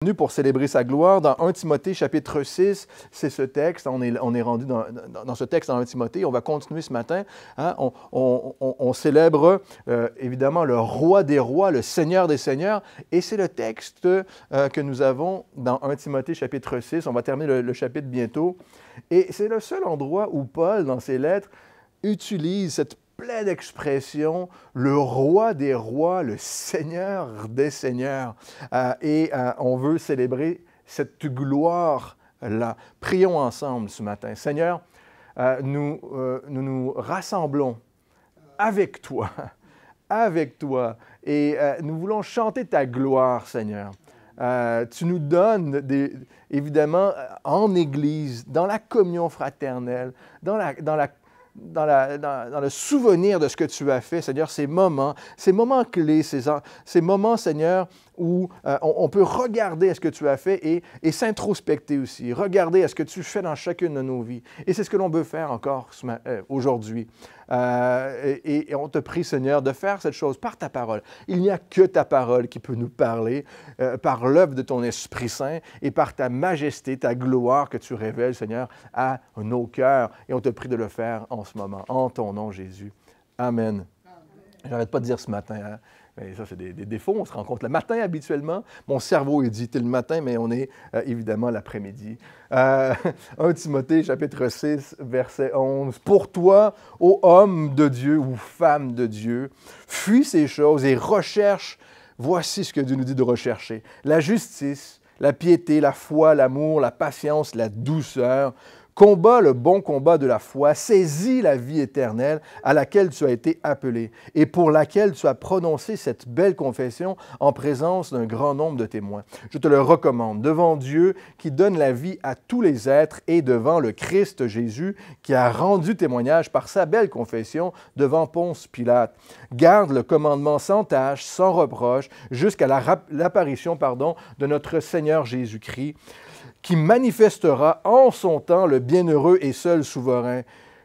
Venu pour célébrer sa gloire. Dans 1 Timothée chapitre 6, c'est ce texte, on est rendu dans ce texte dans 1 Timothée, on va continuer ce matin. Hein? On célèbre évidemment le roi des rois, le Seigneur des seigneurs, et c'est le texte que nous avons dans 1 Timothée chapitre 6, on va terminer le chapitre bientôt, et c'est le seul endroit où Paul, dans ses lettres, utilise cette pleine expression, le roi des rois, le Seigneur des seigneurs. On veut célébrer cette gloire-là. Prions ensemble ce matin. Seigneur, nous nous rassemblons avec toi, et nous voulons chanter ta gloire, Seigneur. Tu nous donnes, évidemment, en Église, dans la communion fraternelle, dans le souvenir de ce que tu as fait, Seigneur, ces moments clés, ces moments, Seigneur, où on peut regarder à ce que tu as fait et s'introspecter aussi, regarder à ce que tu fais dans chacune de nos vies. Et c'est ce que l'on veut faire encore aujourd'hui. Et on te prie, Seigneur, de faire cette chose par ta parole. Il n'y a que ta parole qui peut nous parler, par l'œuvre de ton Esprit Saint et par ta majesté, ta gloire que tu révèles, Seigneur, à nos cœurs. Et on te prie de le faire en ce moment, en ton nom, Jésus. Amen. J'arrête pas de dire ce matin, hein? Et ça, c'est des défauts. On se rencontre le matin habituellement. Mon cerveau est dit le matin, mais on est évidemment l'après-midi. 1 Timothée, chapitre 6, verset 11. « Pour toi, ô homme de Dieu ou femme de Dieu, fuis ces choses et recherche, voici ce que Dieu nous dit de rechercher, la justice, la piété, la foi, l'amour, la patience, la douceur. Combat le bon combat de la foi, saisis la vie éternelle à laquelle tu as été appelé et pour laquelle tu as prononcé cette belle confession en présence d'un grand nombre de témoins. Je te le recommande devant Dieu qui donne la vie à tous les êtres et devant le Christ Jésus qui a rendu témoignage par sa belle confession devant Ponce Pilate. Garde le commandement sans tâche, sans reproche, jusqu'à l'apparition de notre Seigneur Jésus-Christ, qui manifestera en son temps le bienheureux et seul souverain,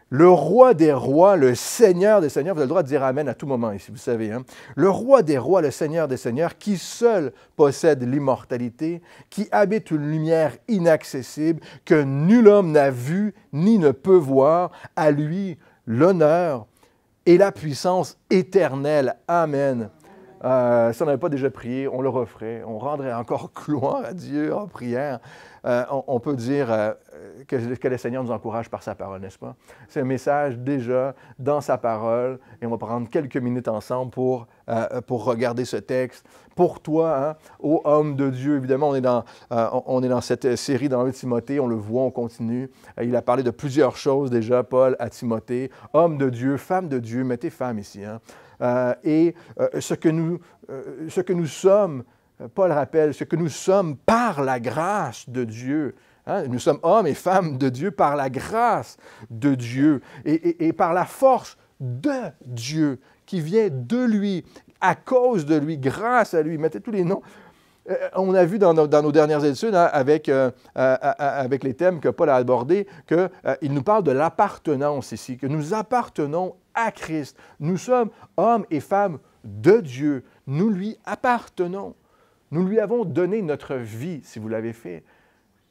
le roi des rois, le Seigneur des seigneurs. Vous avez le droit de dire Amen à tout moment ici, vous savez. Hein? Le roi des rois, le Seigneur des seigneurs, qui seul possède l'immortalité, qui habite une lumière inaccessible, que nul homme n'a vue ni ne peut voir, à lui l'honneur et la puissance éternelle. Amen. Si on n'avait pas déjà prié, on le referait. On rendrait encore gloire à Dieu en prière. On peut dire que le Seigneur nous encourage par sa parole, n'est-ce pas? C'est un message déjà dans sa parole et on va prendre quelques minutes ensemble pour regarder ce texte. Pour toi, hein, ô homme de Dieu, évidemment, on est dans cette série dans 1 Timothée, on le voit, on continue. Il a parlé de plusieurs choses déjà, Paul, à Timothée. Homme de Dieu, femme de Dieu, mettez femme ici, hein? Ce que nous sommes, Paul rappelle, ce que nous sommes par la grâce de Dieu. Hein? Nous sommes hommes et femmes de Dieu par la grâce de Dieu et par la force de Dieu qui vient de lui, à cause de lui, grâce à lui. Mettez tous les noms. On a vu dans nos dernières études, hein, avec les thèmes que Paul a abordés, qu'il nous parle de l'appartenance ici, que nous appartenons à Christ. Nous sommes hommes et femmes de Dieu. Nous lui appartenons. Nous lui avons donné notre vie, si vous l'avez fait.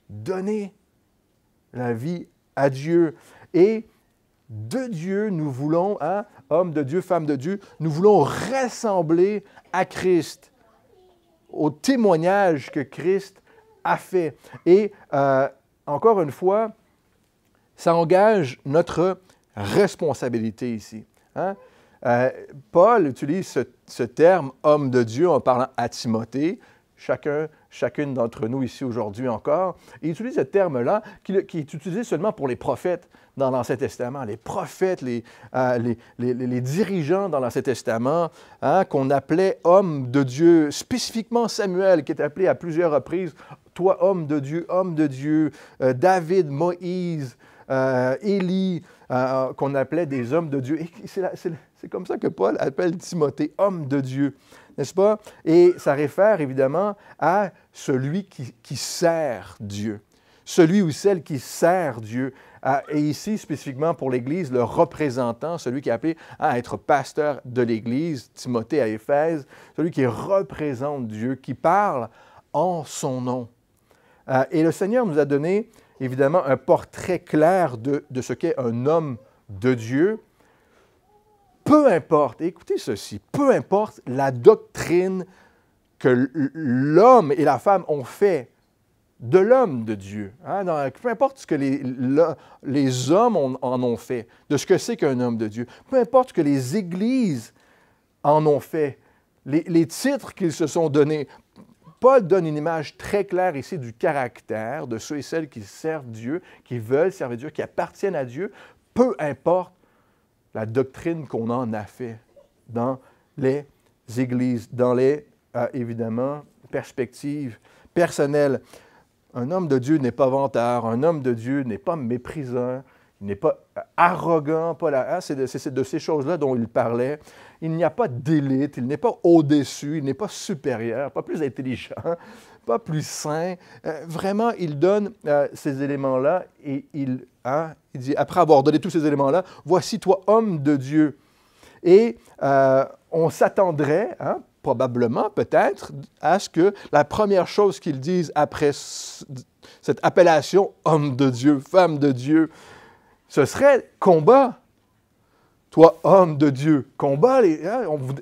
Donnez la vie à Dieu. Et de Dieu, nous voulons, hein, hommes de Dieu, femmes de Dieu, nous voulons ressembler à Christ, au témoignage que Christ a fait. Et encore une fois, ça engage notre responsabilité ici. Hein? Paul utilise ce terme « homme de Dieu » en parlant à Timothée, chacune d'entre nous ici aujourd'hui encore. Il utilise ce terme-là qui est utilisé seulement pour les prophètes dans l'Ancien Testament. Les prophètes, les dirigeants dans l'Ancien Testament, hein, qu'on appelait hommes de Dieu, spécifiquement Samuel, qui est appelé à plusieurs reprises « toi, homme de Dieu », David, Moïse, Élie, qu'on appelait des hommes de Dieu. Et c'est comme ça que Paul appelle Timothée, homme de Dieu, n'est-ce pas? Et ça réfère évidemment à celui qui sert Dieu, celui ou celle qui sert Dieu. Et ici, spécifiquement pour l'Église, le représentant, celui qui est appelé à être pasteur de l'Église, Timothée à Éphèse, celui qui représente Dieu, qui parle en son nom. Et le Seigneur nous a donné, évidemment, un portrait clair de ce qu'est un homme de Dieu. Peu importe, écoutez ceci, peu importe la doctrine que l'homme et la femme ont fait de l'homme de Dieu. Hein, peu importe ce que les hommes en ont fait, de ce que c'est qu'un homme de Dieu. Peu importe ce que les églises en ont fait, les titres qu'ils se sont donnés. Paul donne une image très claire ici du caractère de ceux et celles qui servent Dieu, qui veulent servir Dieu, qui appartiennent à Dieu, peu importe la doctrine qu'on en a fait dans les églises, dans les, évidemment, perspectives personnelles. Un homme de Dieu n'est pas vantard, un homme de Dieu n'est pas méprisant, il n'est pas arrogant, c'est de ces choses-là dont il parlait. Il n'y a pas d'élite, il n'est pas au-dessus, il n'est pas supérieur, pas plus intelligent, pas plus saint. Vraiment, il donne ces éléments-là et il dit, après avoir donné tous ces éléments-là, voici toi, homme de Dieu. Et on s'attendrait, probablement, peut-être, à ce que la première chose qu'ils disent après cette appellation homme de Dieu, femme de Dieu, ce serait combat. Toi, homme de Dieu, combat.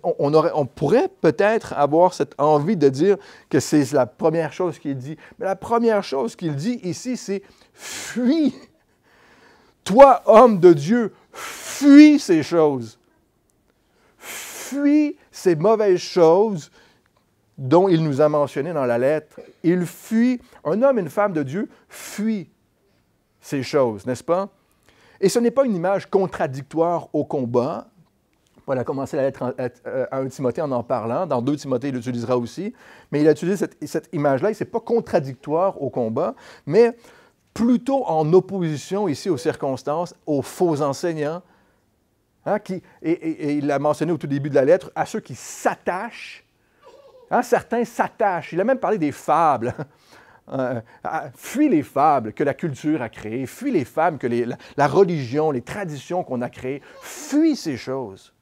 On pourrait peut-être avoir cette envie de dire que c'est la première chose qu'il dit. Mais la première chose qu'il dit ici, c'est fuis. Toi, homme de Dieu, fuis ces choses. Fuis ces mauvaises choses dont il nous a mentionné dans la lettre. Il fuit, un homme et une femme de Dieu fuient ces choses, n'est-ce pas? Et ce n'est pas une image contradictoire au combat. Paul a commencé la lettre à 1 Timothée en parlant. Dans 2 Timothée, il l'utilisera aussi. Mais il a utilisé cette image-là, et ce n'est pas contradictoire au combat, mais plutôt en opposition ici aux circonstances, aux faux enseignants, et il l'a mentionné au tout début de la lettre, à ceux qui s'attachent. Certains s'attachent. Il a même parlé des fables. Fuis les fables que la culture a créées, fuis les fables que la religion, les traditions qu'on a créées, fuis ces choses.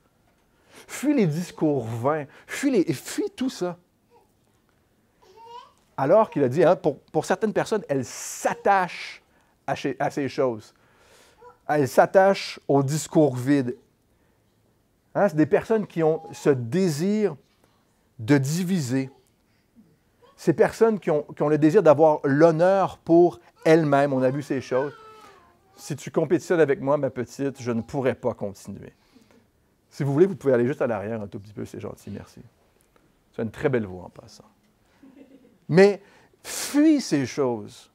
Fuis les discours vains, fuis tout ça. Alors qu'il a dit, pour certaines personnes, elles s'attachent à ces choses. Elles s'attachent au discours vide. C'est des personnes qui ont ce désir de diviser. Ces personnes qui ont le désir d'avoir l'honneur pour elles-mêmes. On a vu ces choses. Si tu compétitionnes avec moi, ma petite, je ne pourrais pas continuer. Si vous voulez, vous pouvez aller juste à l'arrière un tout petit peu, c'est gentil, merci. Tu as une très belle voix en passant. Mais fuis ces choses.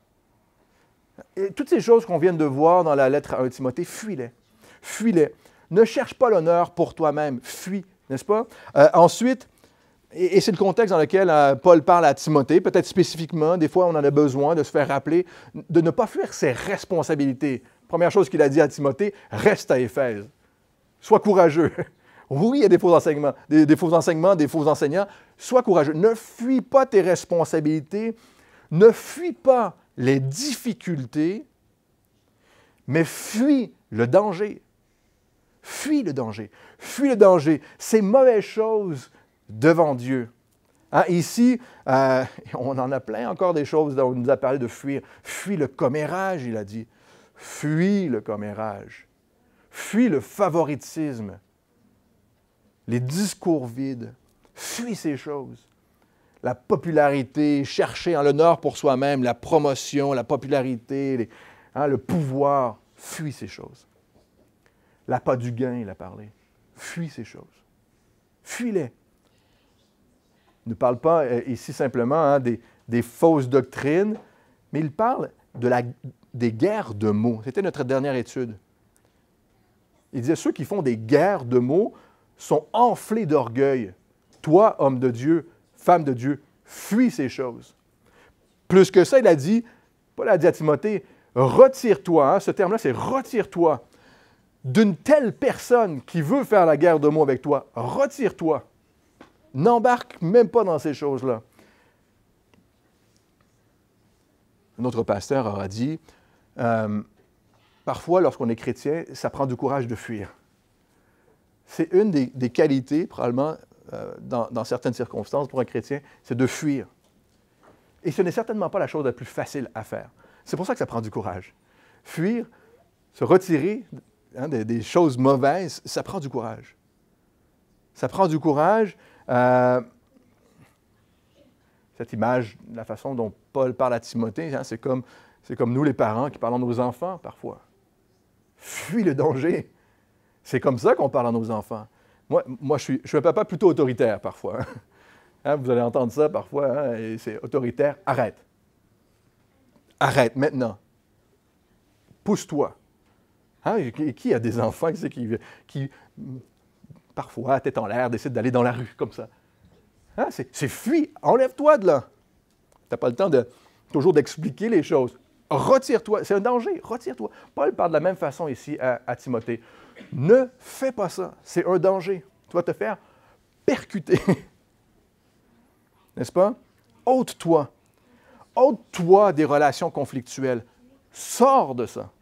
Et toutes ces choses qu'on vient de voir dans la lettre à 1 Timothée, fuis-les. Fuis-les. Ne cherche pas l'honneur pour toi-même. Fuis, n'est-ce pas? Ensuite, et c'est le contexte dans lequel Paul parle à Timothée, peut-être spécifiquement, des fois on en a besoin de se faire rappeler, de ne pas fuir ses responsabilités. Première chose qu'il a dit à Timothée, reste à Éphèse. Sois courageux. Oui, il y a des faux enseignements, des faux enseignements, des faux enseignants. Sois courageux. Ne fuis pas tes responsabilités. Ne fuis pas les difficultés, mais fuis le danger. Fuis le danger. Fuis le danger. Ces mauvaises choses devant Dieu. Ici, on en a plein encore des choses dont on nous a parlé de fuir. Fuis le commérage, il a dit. Fuis le commérage. Fuis le favoritisme. Les discours vides. Fuis ces choses. La popularité, chercher en l'honneur pour soi-même, la promotion, la popularité, le pouvoir. Fuis ces choses. L'appât du gain, il a parlé. Fuis ces choses. Fuis-les. Il ne parle pas ici simplement des fausses doctrines, mais il parle des guerres de mots. C'était notre dernière étude. Il disait, ceux qui font des guerres de mots sont enflés d'orgueil. Toi, homme de Dieu, femme de Dieu, fuis ces choses. Plus que ça, il a dit, Paul a dit à Timothée, retire-toi, ce terme-là, c'est retire-toi d'une telle personne qui veut faire la guerre de mots avec toi. Retire-toi. N'embarque même pas dans ces choses-là. Un autre pasteur aura dit, parfois, lorsqu'on est chrétien, ça prend du courage de fuir. C'est une des qualités, probablement, dans certaines circonstances, pour un chrétien, c'est de fuir. Et ce n'est certainement pas la chose la plus facile à faire. C'est pour ça que ça prend du courage. Fuir, se retirer des choses mauvaises, ça prend du courage. Ça prend du courage. Cette image, la façon dont Paul parle à Timothée, c'est comme nous les parents qui parlons à nos enfants parfois. Fuis le danger. C'est comme ça qu'on parle à nos enfants. Moi je suis un papa plutôt autoritaire parfois. Vous allez entendre ça parfois, et c'est autoritaire. Arrête. Arrête maintenant. Pousse-toi. Qui a des enfants qui parfois, tête en l'air, décident d'aller dans la rue comme ça? C'est fuis, enlève-toi de là. Tu n'as pas le temps toujours d'expliquer les choses. Retire-toi, c'est un danger, retire-toi. Paul parle de la même façon ici à Timothée. Ne fais pas ça, c'est un danger. Tu vas te faire percuter. N'est-ce pas? Ôte-toi. Ôte-toi des relations conflictuelles. Sors de ça.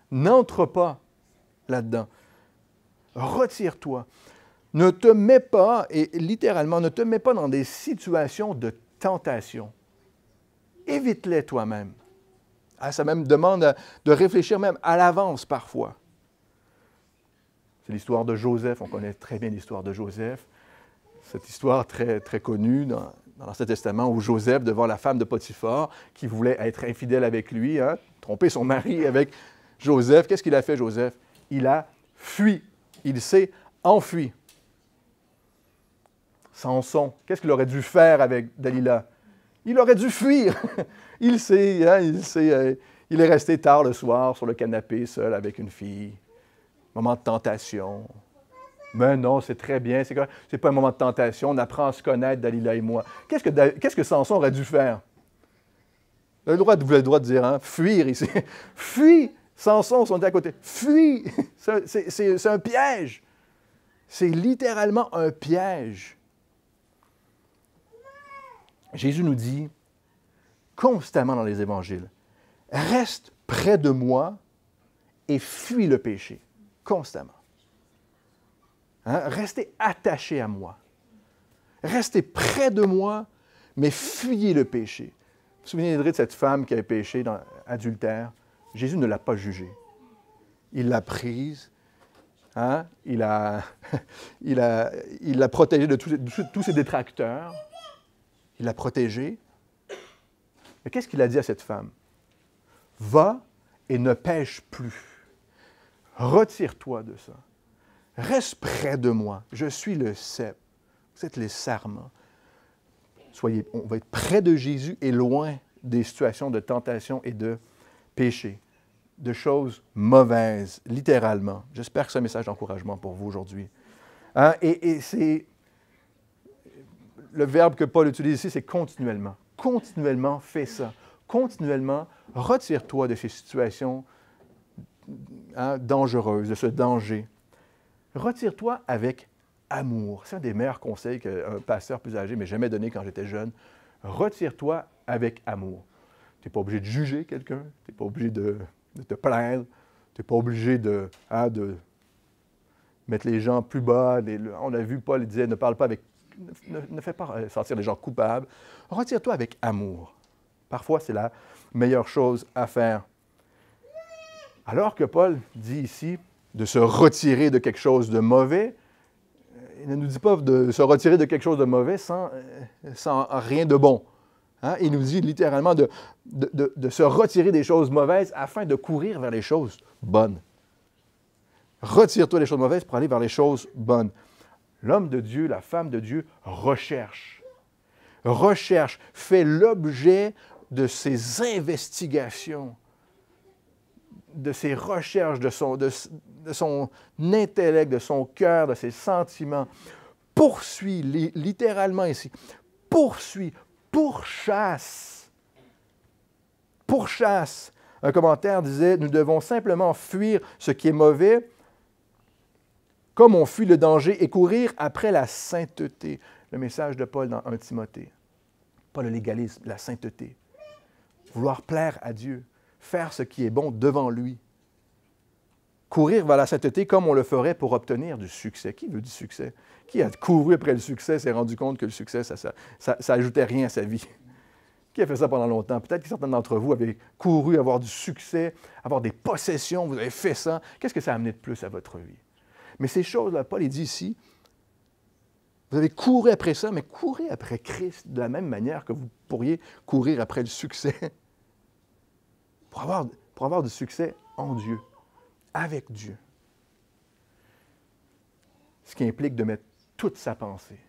N'entre pas là-dedans. Retire-toi. Ne te mets pas, et littéralement, ne te mets pas dans des situations de tentation. Évite-les toi-même. Ça même demande de réfléchir même à l'avance parfois. C'est l'histoire de Joseph. On connaît très bien l'histoire de Joseph. Cette histoire très, très connue dans l'Ancien Testament où Joseph, devant la femme de Potiphar, qui voulait être infidèle avec lui, tromper son mari avec Joseph, qu'est-ce qu'il a fait, Joseph? Il a fui. Il s'est enfui. Samson, qu'est-ce qu'il aurait dû faire avec Dalila? Il aurait dû fuir. Il est resté tard le soir sur le canapé, seul avec une fille. Moment de tentation. Mais non, c'est très bien. C'est pas un moment de tentation. On apprend à se connaître, Dalila et moi. Qu'est-ce que Samson aurait dû faire? Vous avez le droit de dire, fuir ici. Fuis! Samson, on est à côté. Fuis! C'est un piège. C'est littéralement un piège. Jésus nous dit constamment dans les évangiles, reste près de moi et fuis le péché. Constamment. Restez attaché à moi. Restez près de moi, mais fuyez le péché. Vous vous souvenez de cette femme qui avait péché dans adultère? Jésus ne l'a pas jugée. Il l'a prise. Il l'a protégée de tous ses détracteurs. Il l'a protégée. Mais qu'est-ce qu'il a dit à cette femme? Va et ne pêche plus. Retire-toi de ça. Reste près de moi. Je suis le cep. Vous êtes les sarments. On va être près de Jésus et loin des situations de tentation et de péché, de choses mauvaises, littéralement. J'espère que c'est un message d'encouragement pour vous aujourd'hui. Et c'est le verbe que Paul utilise ici, c'est continuellement. Continuellement, fais ça. Continuellement, retire-toi de ces situations dangereuses, de ce danger. Retire-toi avec amour. C'est un des meilleurs conseils qu'un pasteur plus âgé m'ait jamais donné quand j'étais jeune. Retire-toi avec amour. Tu n'es pas obligé de juger quelqu'un, tu n'es pas obligé de te plaindre, tu n'es pas obligé de mettre les gens plus bas. On a vu, Paul disait, ne parle pas avec... Ne fais pas sentir les gens coupables. Retire-toi avec amour. Parfois, c'est la meilleure chose à faire. Alors que Paul dit ici de se retirer de quelque chose de mauvais, il ne nous dit pas de se retirer de quelque chose de mauvais sans rien de bon. Il nous dit littéralement de se retirer des choses mauvaises afin de courir vers les choses bonnes. Retire-toi des choses mauvaises pour aller vers les choses bonnes. L'homme de Dieu, la femme de Dieu recherche, fait l'objet de ses investigations, de ses recherches, de son intellect, de son cœur, de ses sentiments. Poursuit, littéralement ici, pourchasse. Un commentaire disait, nous devons simplement fuir ce qui est mauvais, comme on fuit le danger, et courir après la sainteté. Le message de Paul dans 1 Timothée. Pas le légalisme, la sainteté. Vouloir plaire à Dieu, faire ce qui est bon devant lui. Courir vers la sainteté comme on le ferait pour obtenir du succès. Qui veut du succès? Qui a couru après le succès, s'est rendu compte que le succès, ça n'ajoutait rien à sa vie? Qui a fait ça pendant longtemps? Peut-être que certains d'entre vous avaient couru avoir du succès, avoir des possessions, vous avez fait ça. Qu'est-ce que ça a amené de plus à votre vie? Mais ces choses-là, Paul dit ici, vous avez couru après ça, mais courez après Christ de la même manière que vous pourriez courir après le succès. Pour avoir du succès en Dieu, avec Dieu. Ce qui implique de mettre toute sa pensée,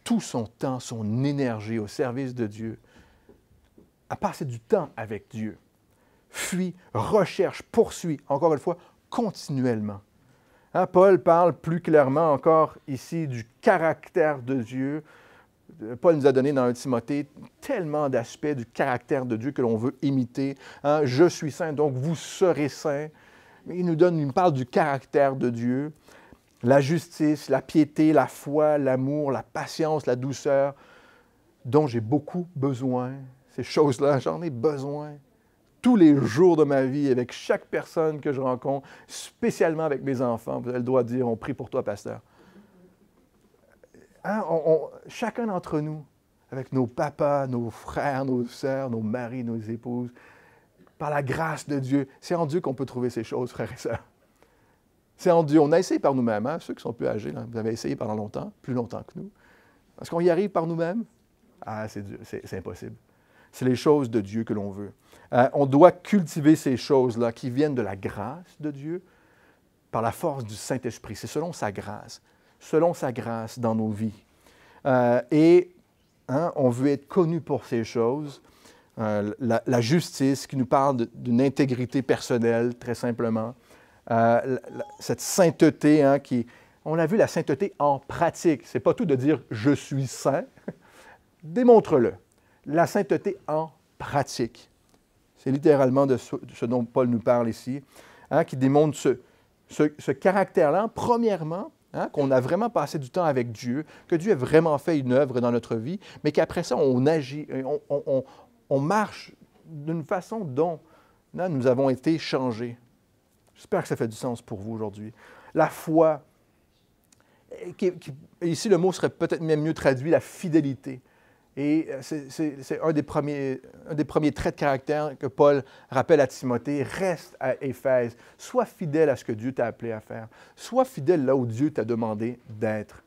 tout son temps, son énergie au service de Dieu, à passer du temps avec Dieu. Fuit, recherche, poursuit, encore une fois, continuellement. Hein, Paul parle plus clairement encore ici du caractère de Dieu. Paul nous a donné dans 1 Timothée tellement d'aspects du caractère de Dieu que l'on veut imiter. Hein, je suis saint, donc vous serez saints. Il nous parle du caractère de Dieu, la justice, la piété, la foi, l'amour, la patience, la douceur, dont j'ai beaucoup besoin. Ces choses-là, j'en ai besoin tous les jours de ma vie, avec chaque personne que je rencontre, spécialement avec mes enfants. Vous avez le droit de dire, on prie pour toi, pasteur. Hein, chacun d'entre nous, avec nos papas, nos frères, nos sœurs, nos maris, nos épouses, par la grâce de Dieu, c'est en Dieu qu'on peut trouver ces choses, frères et sœurs. C'est en Dieu. On a essayé par nous-mêmes, hein? Ceux qui sont plus âgés, là, vous avez essayé pendant longtemps, plus longtemps que nous. Est-ce qu'on y arrive par nous-mêmes? Ah, c'est impossible. C'est les choses de Dieu que l'on veut. On doit cultiver ces choses-là qui viennent de la grâce de Dieu par la force du Saint-Esprit. C'est selon sa grâce dans nos vies. On veut être connu pour ces choses. La justice qui nous parle d'une intégrité personnelle, très simplement. Cette sainteté, hein, on a vu la sainteté en pratique. Ce n'est pas tout de dire « je suis saint ». Démontre-le. La sainteté en pratique. C'est littéralement de ce dont Paul nous parle ici, hein, qui démontre ce caractère-là, premièrement, hein, qu'on a vraiment passé du temps avec Dieu, que Dieu a vraiment fait une œuvre dans notre vie, mais qu'après ça, on agit, on marche d'une façon dont là, nous avons été changés. J'espère que ça fait du sens pour vous aujourd'hui. La foi, ici le mot serait peut-être même mieux traduit, la fidélité. Et c'est un des premiers traits de caractère que Paul rappelle à Timothée. Reste à Éphèse. Sois fidèle à ce que Dieu t'a appelé à faire. Sois fidèle là où Dieu t'a demandé d'être.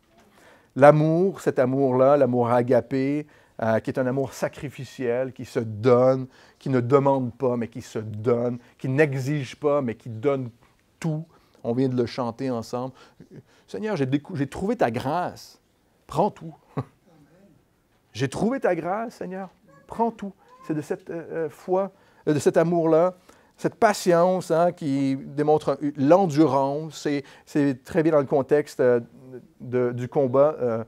L'amour, cet amour-là, l'amour agapé, qui est un amour sacrificiel, qui se donne, qui ne demande pas, mais qui se donne, qui n'exige pas, mais qui donne tout. On vient de le chanter ensemble. Seigneur, j'ai trouvé ta grâce. Prends tout. J'ai trouvé ta grâce, Seigneur. Prends tout. C'est de cette foi, de cet amour-là, cette patience, hein, qui démontre l'endurance. C'est très bien dans le contexte du combat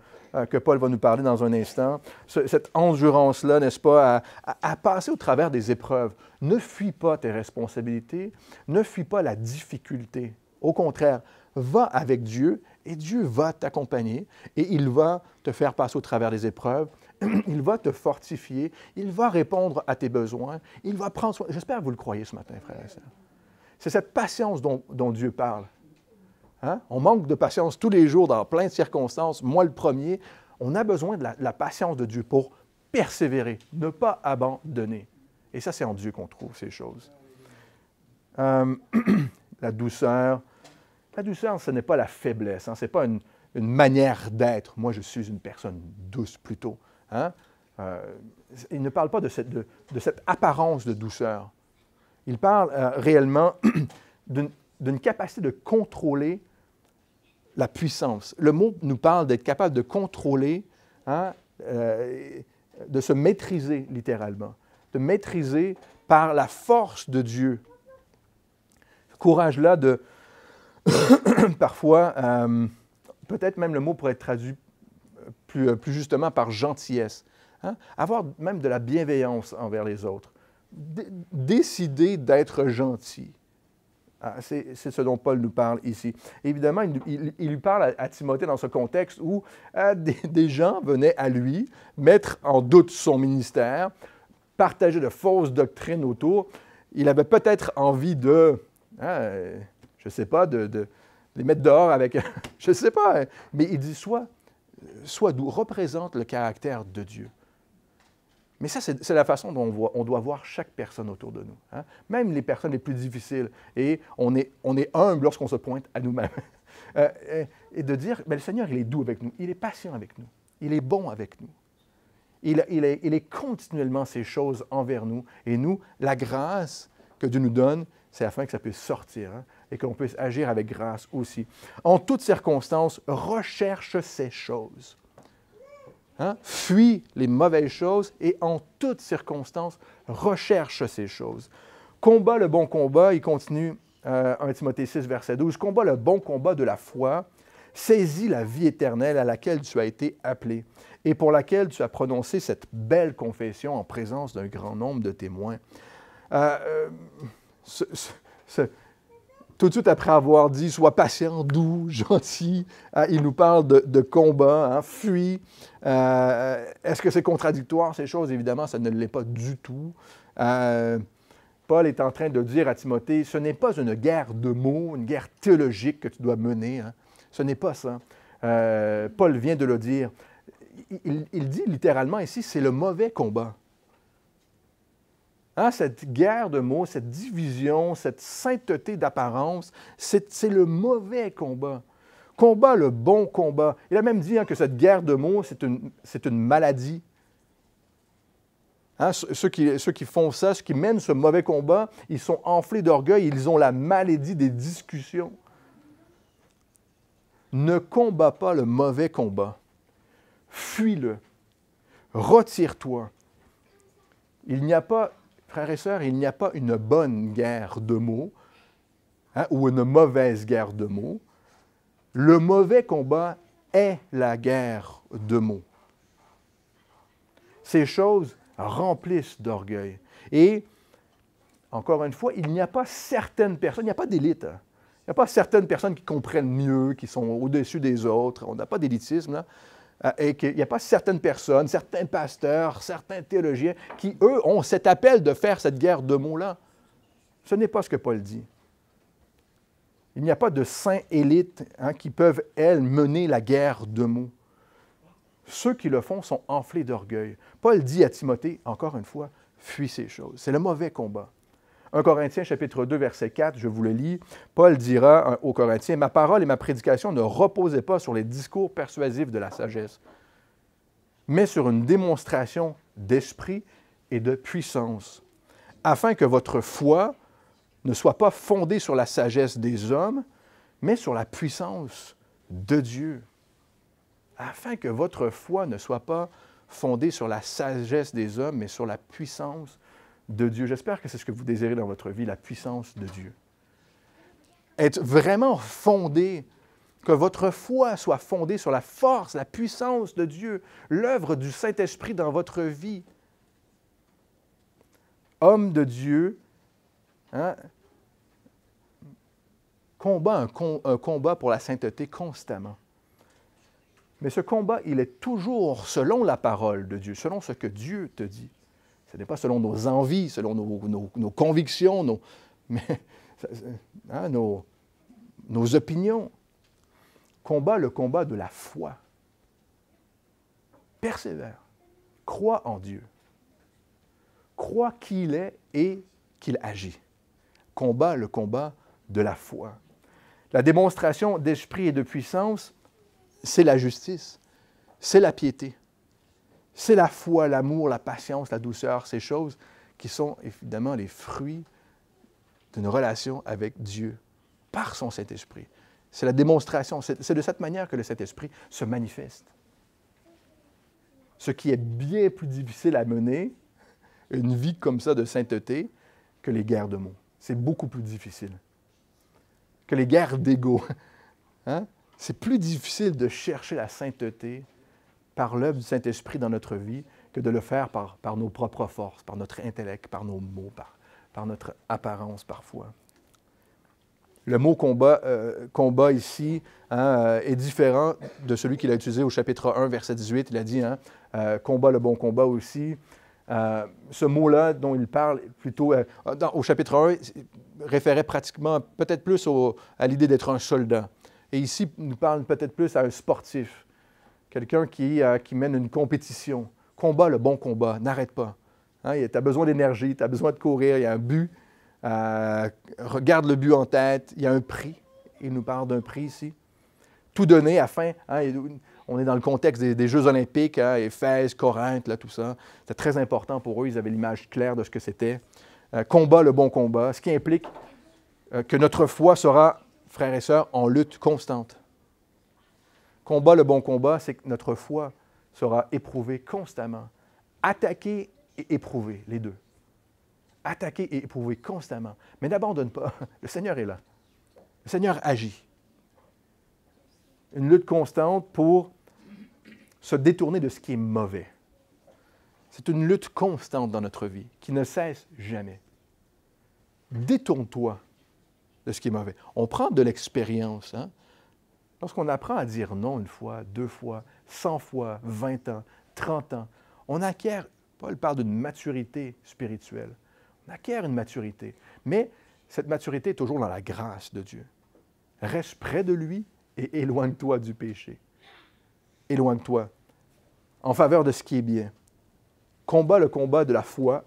que Paul va nous parler dans un instant. Cette endurance-là, n'est-ce pas, à passer au travers des épreuves. Ne fuis pas tes responsabilités, ne fuis pas la difficulté. Au contraire, va avec Dieu et Dieu va t'accompagner et il va te faire passer au travers des épreuves. Il va te fortifier, il va répondre à tes besoins, il va prendre soin. J'espère que vous le croyez ce matin, frères et sœurs. C'est cette patience dont Dieu parle. Hein? On manque de patience tous les jours dans plein de circonstances, moi le premier. On a besoin de la patience de Dieu pour persévérer, ne pas abandonner. Et ça, c'est en Dieu qu'on trouve ces choses. La douceur. La douceur, ce n'est pas la faiblesse, hein? Ce n'est pas une manière d'être. Moi, je suis une personne douce plutôt. Hein? Il ne parle pas de cette apparence de douceur. Il parle réellement d'une capacité de contrôler la puissance. Le mot nous parle d'être capable de contrôler, hein, de se maîtriser littéralement, de maîtriser par la force de Dieu. Ce courage-là de, parfois, peut-être même le mot pourrait être traduit plus justement par gentillesse. Hein? Avoir même de la bienveillance envers les autres. Décider d'être gentil. Ah, c'est ce dont Paul nous parle ici. Évidemment, il lui parle à Timothée dans ce contexte où des gens venaient à lui mettre en doute son ministère, partager de fausses doctrines autour. Il avait peut-être envie de, je ne sais pas, de les mettre dehors avec, je ne sais pas, mais il dit sois doux, représente le caractère de Dieu. Mais ça, c'est la façon dont on doit voir chaque personne autour de nous, hein? Même les personnes les plus difficiles. Et on est humble lorsqu'on se pointe à nous-mêmes. Et de dire, mais le Seigneur, il est doux avec nous, il est patient avec nous, il est bon avec nous. Il est continuellement ces choses envers nous. Et nous, la grâce que Dieu nous donne, c'est afin que ça puisse sortir, hein, et qu'on puisse agir avec grâce aussi. En toutes circonstances, recherche ces choses. Hein? Fuis les mauvaises choses et en toutes circonstances, recherche ces choses. Combat le bon combat, il continue 1 Timothée 6, verset 12. Combat le bon combat de la foi, saisis la vie éternelle à laquelle tu as été appelé et pour laquelle tu as prononcé cette belle confession en présence d'un grand nombre de témoins. Tout de suite après avoir dit « Sois patient, doux, gentil », il nous parle de combat, hein, fuis. Est-ce que c'est contradictoire, ces choses? Évidemment, ça ne l'est pas du tout. Paul est en train de dire à Timothée, ce n'est pas une guerre de mots, une guerre théologique que tu dois mener. Hein. Ce n'est pas ça. Paul vient de le dire. Il dit littéralement ici, c'est le mauvais combat. Hein, cette guerre de mots, cette division, cette sainteté d'apparence, c'est le mauvais combat. Combat le bon combat. Il a même dit, hein, que cette guerre de mots, c'est une maladie. Hein, ceux qui font ça, ceux qui mènent ce mauvais combat, ils sont enflés d'orgueil, ils ont la maladie des discussions. Ne combat pas le mauvais combat. Fuis-le. Retire-toi. Il n'y a pas, frères et sœurs, il n'y a pas une bonne guerre de mots, hein, ou une mauvaise guerre de mots. Le mauvais combat est la guerre de mots. Ces choses remplissent d'orgueil. Et, encore une fois, il n'y a pas certaines personnes, il n'y a pas d'élite. Hein. Il n'y a pas certaines personnes qui comprennent mieux, qui sont au-dessus des autres. On n'a pas d'élitisme, là. Et qu'il n'y a pas certaines personnes, certains pasteurs, certains théologiens qui, eux, ont cet appel de faire cette guerre de mots-là. Ce n'est pas ce que Paul dit. Il n'y a pas de saints élites, hein, qui peuvent, elles, mener la guerre de mots. Ceux qui le font sont enflés d'orgueil. Paul dit à Timothée, encore une fois, fuis ces choses. C'est le mauvais combat. 1 Corinthiens, chapitre 2, verset 4, je vous le lis. Paul dira aux Corinthiens, « Ma parole et ma prédication ne reposaient pas sur les discours persuasifs de la sagesse, mais sur une démonstration d'esprit et de puissance, afin que votre foi ne soit pas fondée sur la sagesse des hommes, mais sur la puissance de Dieu. » Afin que votre foi ne soit pas fondée sur la sagesse des hommes, mais sur la puissance de Dieu. J'espère que c'est ce que vous désirez dans votre vie, la puissance de Dieu. Être vraiment fondé, que votre foi soit fondée sur la force, la puissance de Dieu, l'œuvre du Saint-Esprit dans votre vie. Homme de Dieu, hein, combat un combat pour la sainteté constamment. Mais ce combat, il est toujours selon la parole de Dieu, selon ce que Dieu te dit. Ce n'est pas selon nos envies, selon nos convictions, hein, nos opinions. Combat le combat de la foi. Persévère. Crois en Dieu. Crois qu'il est et qu'il agit. Combat le combat de la foi. La démonstration d'esprit et de puissance, c'est la justice, c'est la piété. C'est la foi, l'amour, la patience, la douceur, ces choses qui sont évidemment les fruits d'une relation avec Dieu par son Saint-Esprit. C'est la démonstration, c'est de cette manière que le Saint-Esprit se manifeste. Ce qui est bien plus difficile à mener, une vie comme ça de sainteté, que les guerres de mots. C'est beaucoup plus difficile. Que les guerres d'ego. Hein? C'est plus difficile de chercher la sainteté par l'œuvre du Saint-Esprit dans notre vie que de le faire par nos propres forces, par notre intellect, par nos mots, par notre apparence parfois. Le mot combat ici, hein, est différent de celui qu'il a utilisé au chapitre 1, verset 18. Il a dit, hein, combat le bon combat aussi. Ce mot-là dont il parle plutôt au chapitre 1 référait pratiquement peut-être plus à l'idée d'être un soldat. Et ici, il nous parle peut-être plus à un sportif. Quelqu'un qui mène une compétition. Combat le bon combat, n'arrête pas. Hein, tu as besoin d'énergie, tu as besoin de courir, il y a un but. Regarde le but en tête, il y a un prix. Il nous parle d'un prix ici. Tout donner afin, hein, on est dans le contexte des Jeux olympiques, hein, Éphèse, Corinthe, là, tout ça. C'était très important pour eux, ils avaient l'image claire de ce que c'était. Combat le bon combat, ce qui implique que notre foi sera, frères et sœurs, en lutte constante. Combat le bon combat, c'est que notre foi sera éprouvée constamment. Attaquée et éprouvée, les deux. Attaquée et éprouvée constamment. Mais n'abandonne pas, le Seigneur est là. Le Seigneur agit. Une lutte constante pour se détourner de ce qui est mauvais. C'est une lutte constante dans notre vie, qui ne cesse jamais. Détourne-toi de ce qui est mauvais. On prend de l'expérience. Hein? Lorsqu'on apprend à dire non une fois, 2 fois, 100 fois, 20 ans, 30 ans, on acquiert, Paul parle d'une maturité spirituelle. On acquiert une maturité. Mais cette maturité est toujours dans la grâce de Dieu. Reste près de lui et éloigne-toi du péché. Éloigne-toi en faveur de ce qui est bien. Combat le combat de la foi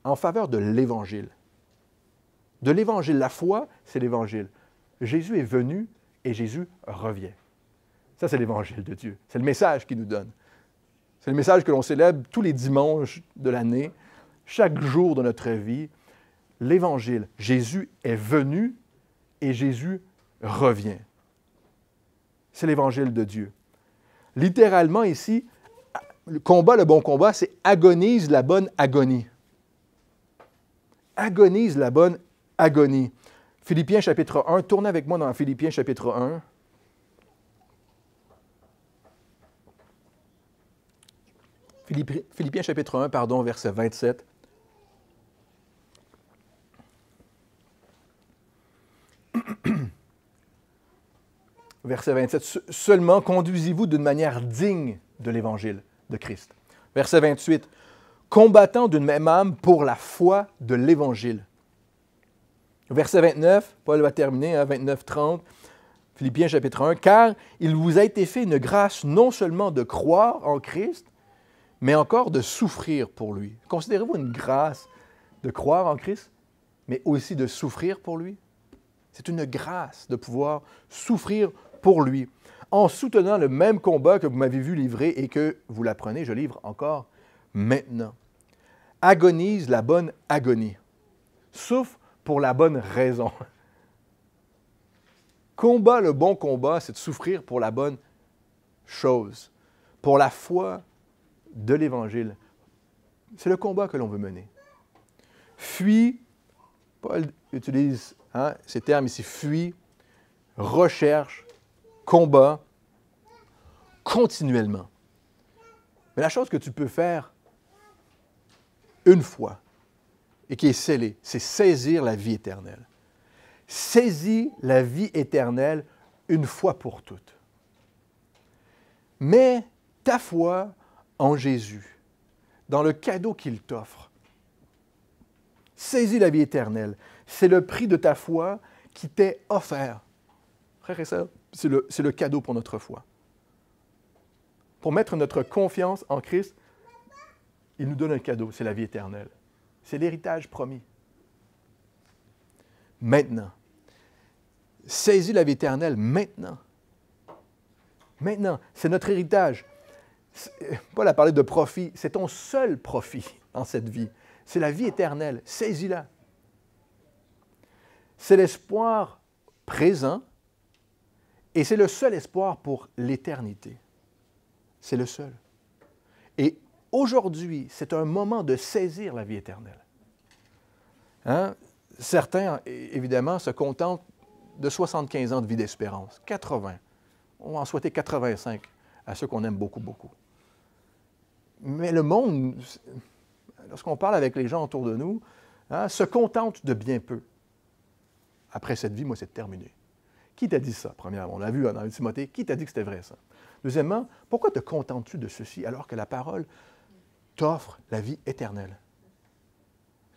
en faveur de l'Évangile. De l'Évangile. La foi, c'est l'Évangile. Jésus est venu et Jésus revient. Ça, c'est l'Évangile de Dieu. C'est le message qu'il nous donne. C'est le message que l'on célèbre tous les dimanches de l'année, chaque jour de notre vie. L'Évangile. Jésus est venu et Jésus revient. C'est l'Évangile de Dieu. Littéralement ici, combat le bon combat, c'est agonise la bonne agonie. Agonise la bonne agonie. Philippiens chapitre 1, tournez avec moi dans Philippiens chapitre 1. Philippiens chapitre 1, pardon, verset 27. Verset 27. Seulement conduisez-vous d'une manière digne de l'Évangile de Christ. Verset 28. Combattant d'une même âme pour la foi de l'Évangile. Verset 29, Paul va terminer, hein, 29-30, Philippiens chapitre 1. Car il vous a été fait une grâce non seulement de croire en Christ, mais encore de souffrir pour lui. Considérez-vous une grâce de croire en Christ, mais aussi de souffrir pour lui? C'est une grâce de pouvoir souffrir pour lui, en soutenant le même combat que vous m'avez vu livrer et que vous l'apprenez, je livre encore maintenant. Agonise la bonne agonie. Souffre pour la bonne raison. Combat le bon combat, c'est de souffrir pour la bonne chose, pour la foi de l'Évangile. C'est le combat que l'on veut mener. Fuis, Paul utilise ces termes ici, fuis, recherche, combat, continuellement. Mais la chose que tu peux faire une fois et qui est scellée, c'est saisir la vie éternelle. Saisis la vie éternelle une fois pour toutes. Mets ta foi en Jésus, dans le cadeau qu'il t'offre. Saisis la vie éternelle. C'est le prix de ta foi qui t'est offert. Frères et sœurs, c'est le cadeau pour notre foi. Pour mettre notre confiance en Christ, il nous donne un cadeau, c'est la vie éternelle. C'est l'héritage promis. Maintenant. Saisis la vie éternelle maintenant. Maintenant, c'est notre héritage. Paul a parlé de profit. C'est ton seul profit dans cette vie. C'est la vie éternelle. Saisis-la. C'est l'espoir présent et c'est le seul espoir pour l'éternité. C'est le seul. Et aujourd'hui, c'est un moment de saisir la vie éternelle. Hein? Certains, évidemment, se contentent de 75 ans de vie d'espérance. 80. On va en souhaiter 85 à ceux qu'on aime beaucoup, beaucoup. Mais le monde, lorsqu'on parle avec les gens autour de nous, se contente de bien peu. Après cette vie, moi, c'est terminé. Qui t'a dit ça, premièrement? On l'a vu dans Timothée. Qui t'a dit que c'était vrai, ça? Deuxièmement, pourquoi te contentes-tu de ceci alors que la parole t'offre la vie éternelle?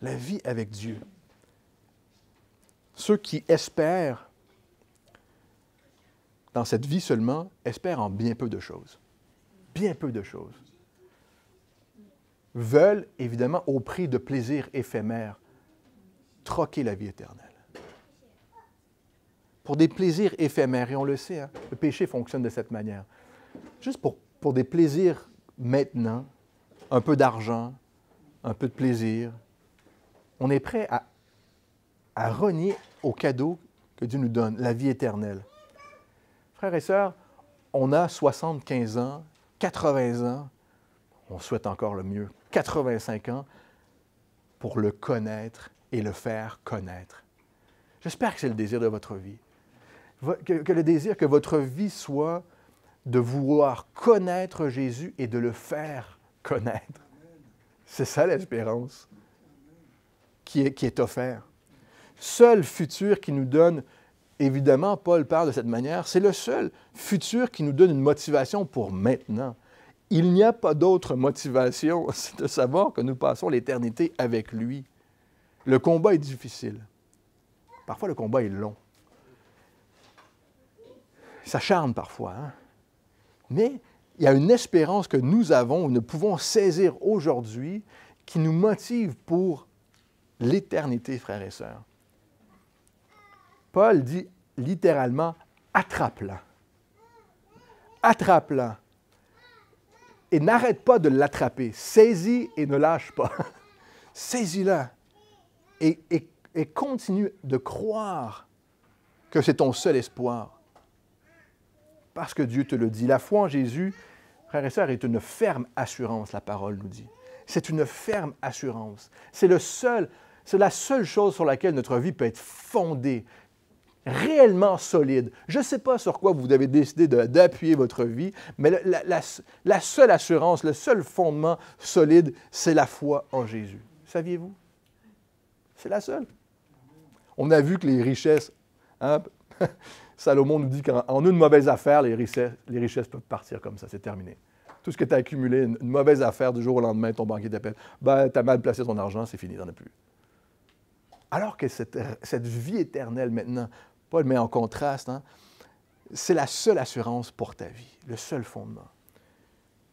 La vie avec Dieu. Ceux qui espèrent dans cette vie seulement, espèrent en bien peu de choses. Bien peu de choses. veulent, évidemment, au prix de plaisirs éphémères, troquer la vie éternelle. Pour des plaisirs éphémères, et on le sait, hein, le péché fonctionne de cette manière. Juste pour des plaisirs maintenant, un peu d'argent, un peu de plaisir, on est prêt à renier au cadeau que Dieu nous donne, la vie éternelle. Frères et sœurs, on a 75 ans, 80 ans, on souhaite encore le mieux, 85 ans, pour le connaître et le faire connaître. J'espère que c'est le désir de votre vie. Que le désir que votre vie soit de vouloir connaître Jésus et de le faire connaître. C'est ça l'espérance qui est offerte. Seul futur qui nous donne, évidemment, Paul parle de cette manière, c'est le seul futur qui nous donne une motivation pour maintenant. Il n'y a pas d'autre motivation, c'est de savoir que nous passons l'éternité avec lui. Le combat est difficile. Parfois, le combat est long. Ça charme parfois, hein? Mais il y a une espérance que nous avons, nous pouvons saisir aujourd'hui, qui nous motive pour l'éternité, frères et sœurs. Paul dit littéralement « attrape-la ». Attrape-la. Et n'arrête pas de l'attraper. Saisis et ne lâche pas. Saisis-la. Et continue de croire que c'est ton seul espoir. Parce que Dieu te le dit. La foi en Jésus, frères et sœurs, est une ferme assurance, la parole nous dit. C'est une ferme assurance. C'est la seule chose sur laquelle notre vie peut être fondée, réellement solide. Je ne sais pas sur quoi vous avez décidé d'appuyer votre vie, mais la seule assurance, le seul fondement solide, c'est la foi en Jésus. Saviez-vous? C'est la seule. On a vu que les richesses, hein, Salomon nous dit qu'en une mauvaise affaire, les richesses peuvent partir comme ça, c'est terminé. Tout ce que tu as accumulé, une mauvaise affaire du jour au lendemain, ton banquier t'appelle, ben, tu as mal placé ton argent, c'est fini, tu n'en as plus. Alors que cette vie éternelle maintenant, Paul met en contraste, hein, c'est la seule assurance pour ta vie, le seul fondement.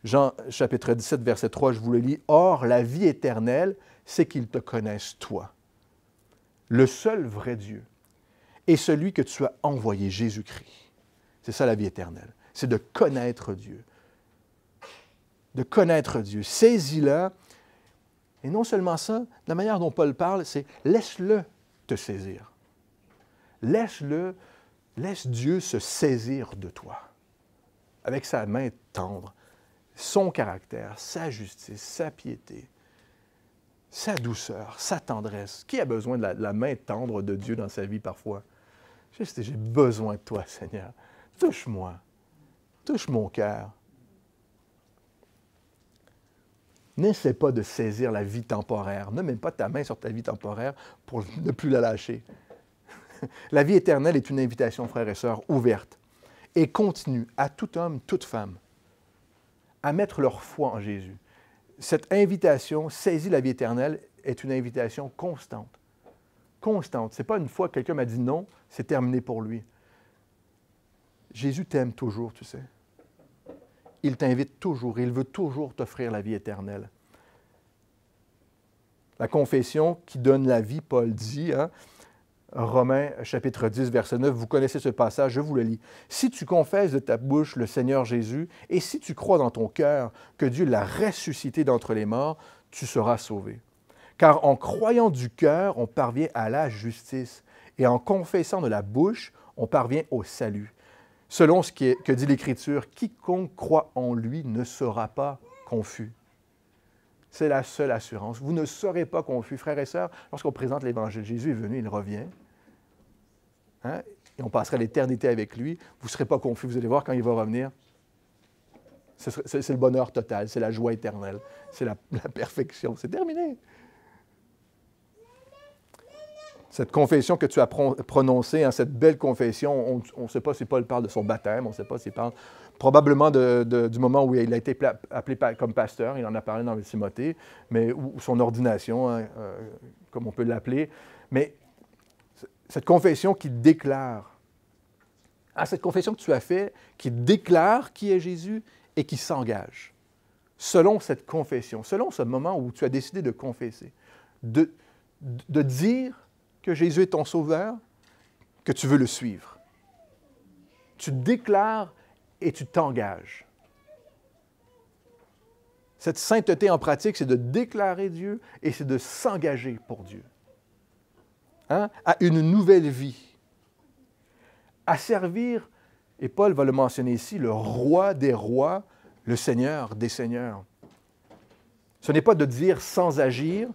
Jean chapitre 17, verset 3, je vous le lis. « Or, la vie éternelle, c'est qu'ils te connaissent, toi, le seul vrai Dieu, et celui que tu as envoyé, Jésus-Christ. » C'est ça la vie éternelle, c'est de connaître Dieu. De connaître Dieu. Saisis-la. Et non seulement ça, la manière dont Paul parle, c'est « laisse-le te saisir ». Laisse Dieu se saisir de toi, avec sa main tendre, son caractère, sa justice, sa piété, sa douceur, sa tendresse. Qui a besoin de la main tendre de Dieu dans sa vie parfois? Juste, j'ai besoin de toi, Seigneur. Touche-moi. Touche mon cœur. N'essaie pas de saisir la vie temporaire. Ne mets pas ta main sur ta vie temporaire pour ne plus la lâcher. La vie éternelle est une invitation, frères et sœurs, ouverte et continue à tout homme, toute femme, à mettre leur foi en Jésus. Cette invitation, saisis la vie éternelle, est une invitation constante. Constante. Ce n'est pas une fois que quelqu'un m'a dit non, c'est terminé pour lui. Jésus t'aime toujours, tu sais. Il t'invite toujours, il veut toujours t'offrir la vie éternelle. La confession qui donne la vie, Paul dit, hein, Romains chapitre 10, verset 9, vous connaissez ce passage, je vous le lis. « Si tu confesses de ta bouche le Seigneur Jésus, et si tu crois dans ton cœur que Dieu l'a ressuscité d'entre les morts, tu seras sauvé. Car en croyant du cœur, on parvient à la justice, et en confessant de la bouche, on parvient au salut. Selon que dit l'Écriture, quiconque croit en lui ne sera pas confus. » C'est la seule assurance. Vous ne serez pas confus, frères et sœurs, lorsqu'on présente l'Évangile. Jésus est venu, il revient. Hein? Et on passera l'éternité avec lui. Vous ne serez pas confus. Vous allez voir quand il va revenir. C'est le bonheur total, c'est la joie éternelle, c'est la perfection. C'est terminé. Cette confession que tu as prononcée, hein, cette belle confession, on ne sait pas si Paul parle de son baptême, on ne sait pas s'il parle probablement du moment où il a été appelé comme pasteur, il en a parlé dans le Timothée, mais, ou son ordination, hein, comme on peut l'appeler. Mais cette confession qui déclare, cette confession que tu as faite, qui déclare qui est Jésus et qui s'engage. selon cette confession, selon ce moment où tu as décidé de confesser, de dire que Jésus est ton sauveur, que tu veux le suivre. Tu déclares et tu t'engages. Cette sainteté en pratique, c'est de déclarer Dieu et c'est de s'engager pour Dieu. Hein? À une nouvelle vie. À servir, et Paul va le mentionner ici, le roi des rois, le Seigneur des seigneurs. Ce n'est pas de dire sans agir,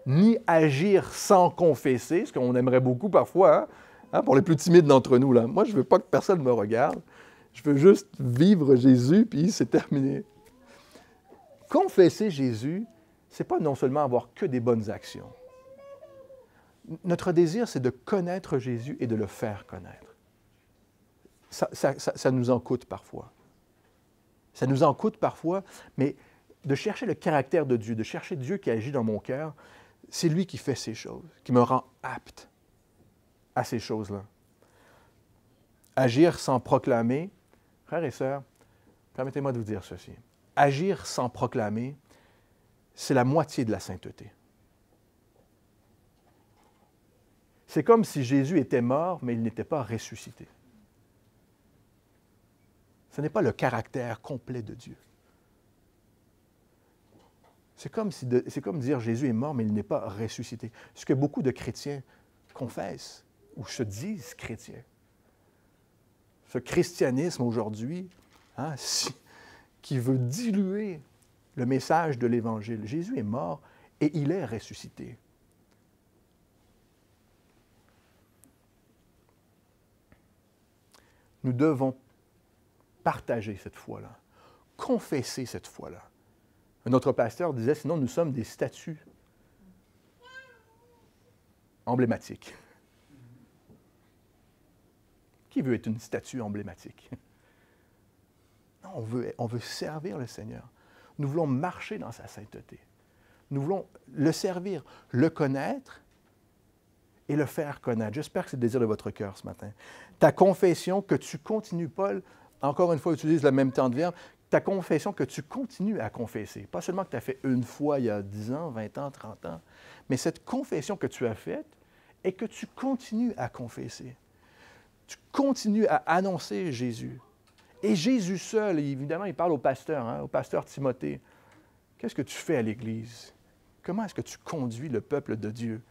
ni agir sans confesser, ce qu'on aimerait beaucoup parfois, hein, pour les plus timides d'entre nous. Là. Moi, je ne veux pas que personne me regarde. Je veux juste vivre Jésus, puis c'est terminé. Confesser Jésus, ce n'est pas non seulement avoir que des bonnes actions. Notre désir, c'est de connaître Jésus et de le faire connaître. Ça nous en coûte parfois. Ça nous en coûte parfois, mais de chercher le caractère de Dieu, de chercher Dieu qui agit dans mon cœur, c'est lui qui fait ces choses, qui me rend apte à ces choses-là. Agir sans proclamer, frères et sœurs, permettez-moi de vous dire ceci. Agir sans proclamer, c'est la moitié de la sainteté. C'est comme si Jésus était mort, mais il n'était pas ressuscité. Ce n'est pas le caractère complet de Dieu. C'est comme dire Jésus est mort, mais il n'est pas ressuscité. Ce que beaucoup de chrétiens confessent ou se disent chrétiens. Ce christianisme aujourd'hui, hein, qui veut diluer le message de l'Évangile. Jésus est mort et il est ressuscité. Nous devons partager cette foi-là, confesser cette foi-là. Un autre pasteur disait, sinon nous sommes des statues emblématiques. Qui veut être une statue emblématique? Non, on veut servir le Seigneur. Nous voulons marcher dans sa sainteté. Nous voulons le servir, le connaître et le faire connaître. J'espère que c'est le désir de votre cœur ce matin. Ta confession que tu continues, Paul, encore une fois, utilise le même temps de verbe, ta confession que tu continues à confesser. Pas seulement que tu as fait une fois il y a 10 ans, 20 ans, 30 ans, mais cette confession que tu as faite et que tu continues à confesser. Tu continues à annoncer Jésus. Et Jésus seul, évidemment, il parle au pasteur Timothée. Qu'est-ce que tu fais à l'Église? Comment est-ce que tu conduis le peuple de Dieu?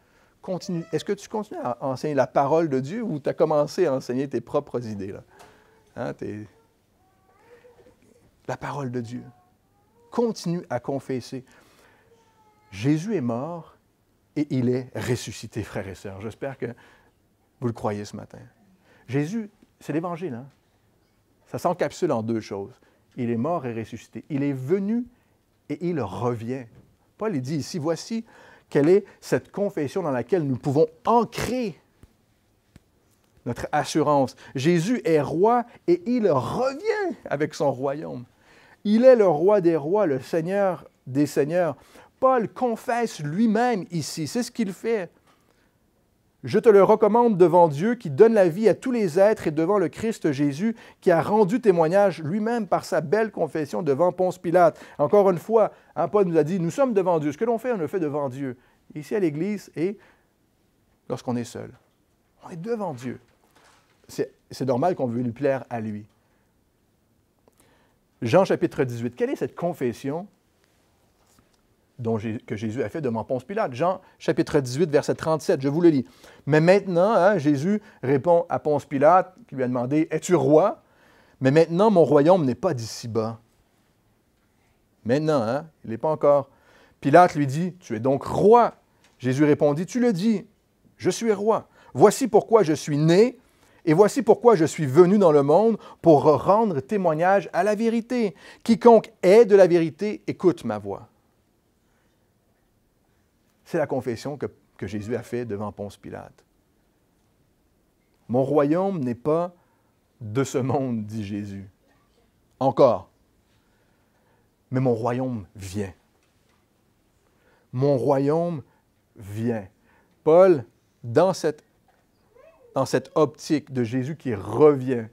Est-ce que tu continues à enseigner la parole de Dieu ou tu as commencé à enseigner tes propres idées? Là? Hein, la parole de Dieu. Continue à confesser. Jésus est mort et il est ressuscité, frères et sœurs. J'espère que vous le croyez ce matin. Jésus, c'est l'Évangile, hein? Ça s'encapsule en deux choses. Il est mort et ressuscité. Il est venu et il revient. Paul dit ici, voici quelle est cette confession dans laquelle nous pouvons ancrer notre assurance. Jésus est roi et il revient avec son royaume. Il est le roi des rois, le Seigneur des seigneurs. Paul confesse lui-même ici, c'est ce qu'il fait. Je te le recommande devant Dieu qui donne la vie à tous les êtres et devant le Christ Jésus qui a rendu témoignage lui-même par sa belle confession devant Ponce Pilate. Encore une fois, hein, Paul nous a dit, nous sommes devant Dieu. Ce que l'on fait, on le fait devant Dieu. Ici à l'Église et lorsqu'on est seul. On est devant Dieu. C'est normal qu'on veut lui plaire à lui. Jean chapitre 18. Quelle est cette confession que Jésus a fait devant Ponce Pilate? Jean chapitre 18, verset 37, je vous le lis. Mais maintenant, hein, Jésus répond à Ponce Pilate, qui lui a demandé, « Es-tu roi? Mais maintenant, mon royaume n'est pas d'ici-bas. » Maintenant, hein, il n'est pas encore. Pilate lui dit, « Tu es donc roi. » Jésus répondit, « Tu le dis, je suis roi. Voici pourquoi je suis né, et voici pourquoi je suis venu dans le monde, pour rendre témoignage à la vérité. Quiconque est de la vérité, écoute ma voix. » C'est la confession que Jésus a faite devant Ponce Pilate. Mon royaume n'est pas de ce monde, dit Jésus. Encore. Mais mon royaume vient. Mon royaume vient. Paul, dans cette optique de Jésus qui revient,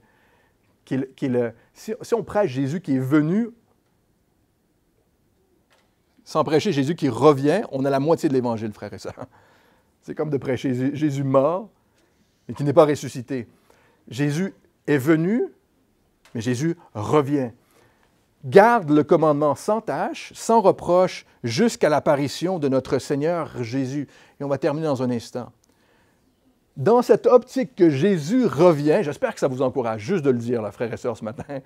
si on prêche Jésus qui est venu, Sans prêcher Jésus qui revient, on a la moitié de l'Évangile, frères et sœurs. C'est comme de prêcher Jésus mort, mais qui n'est pas ressuscité. Jésus est venu, mais Jésus revient. Garde le commandement sans tâche, sans reproche, jusqu'à l'apparition de notre Seigneur Jésus. Et on va terminer dans un instant. Dans cette optique que Jésus revient, j'espère que ça vous encourage juste de le dire, là, frères et sœurs, ce matin.